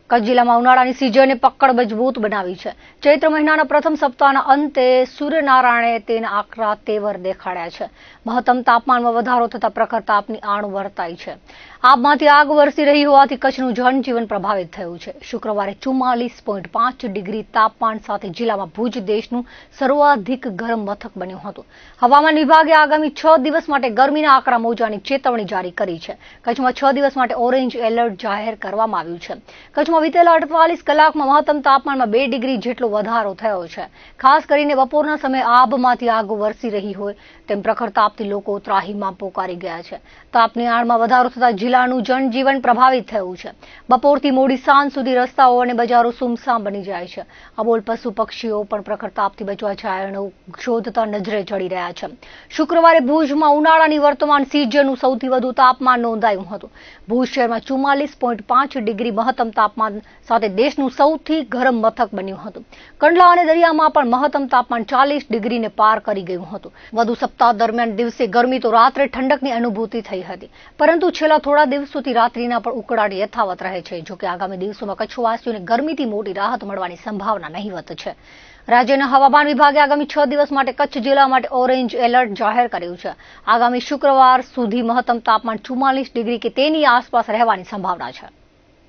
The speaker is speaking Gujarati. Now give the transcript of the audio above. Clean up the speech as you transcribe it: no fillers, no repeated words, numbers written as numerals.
કચ્છ જિલ્લામાં ઉનાળાની સિઝને પકડ મજબૂત બનાવી છે। ચૈત્ર મહિનાના પ્રથમ સપ્તાહના અંતે સૂર્યનારાયણે તેના આકરા તેવર દેખાડ્યા છે। મહત્તમ તાપમાનમાં વધારો થતા પ્રખર તાપની આણ વર્તાઈ છે। આબમાંથી આગ વરસી રહી હોવાથી કચ્છનું જનજીવન પ્રભાવિત થયું છે। શુક્રવારે 44.5 ડિગ્રી તાપમાન સાથે જિલ્લામાં ભુજ દેશનું સર્વાધિક ગરમ મથક બન્યું હતું। હવામાન વિભાગે આગામી 6 દિવસ માટે ગરમીના આકરા મોજાની ચેતવણી જારી કરી છે। કચ્છમાં 6 દિવસ માટે ઓરેન્જ એલર્ટ જાહેર કરવામાં આવ્યું છે। કચ્છમાં વિતેલા 48 કલાકમાં મહત્તમ તાપમાનમાં 2 ડિગ્રી જેટલો વધારો થયો છે। ખાસ કરીને બપોરના સમયે આભમાંથી આગ વરસી રહી હોય તેમ પ્રખર તાપથી લોકો ત્રાહીમામ પોકારી ગયા છે। તાપની આડમાં વધારો થતા જિલ્લાનું જનજીવન પ્રભાવિત થયું છે। બપોરથી મોડી સાંજ સુધી રસ્તાઓ અને બજારો સુમસામ બની જાય છે। અબોલ પશુ પક્ષીઓ પણ પ્રખર તાપથી બચવા છાયડો શોધતા નજરે ચડી રહ્યા છે। શુક્રવારે ભુજમાં ઉનાળાની વર્તમાન સિઝનનું સૌથી વધુ તાપમાન નોંધાયું હતું। ભુજ શહેરમાં 44.5 ડિગ્રી મહત્તમ તાપમાન સાથે દેશનું સૌથી ગરમ મથક બન્યું હતું। કંડલા અને દરિયામાં પણ મહત્તમ તાપમાન 40 ડિગ્રીને પાર કરી ગયું હતું। વધુ સપ્તાહ દરમિયાન દિવસે ગરમી તો રાત્રે ઠંડકની અનુભૂતિ થઈ હતી, પરંતુ છેલ્લા થોડા દિવસોથી રાત્રિના પણ ઉકળાટ યથાવત રહે છે। જોકે આગામી દિવસોમાં કચ્છવાસીઓને ગરમીથી મોટી રાહત મળવાની સંભાવના નહીવત છે। રાજ્યના હવામાન વિભાગે આગામી 6 દિવસ માટે કચ્છ જિલ્લા માટે ઓરેન્જ એલર્ટ જાહેર કર્યું છે। આગામી શુક્રવાર સુધી મહત્તમ તાપમાન 44 ડિગ્રી કે તેની આસપાસ રહેવાની સંભાવના છે।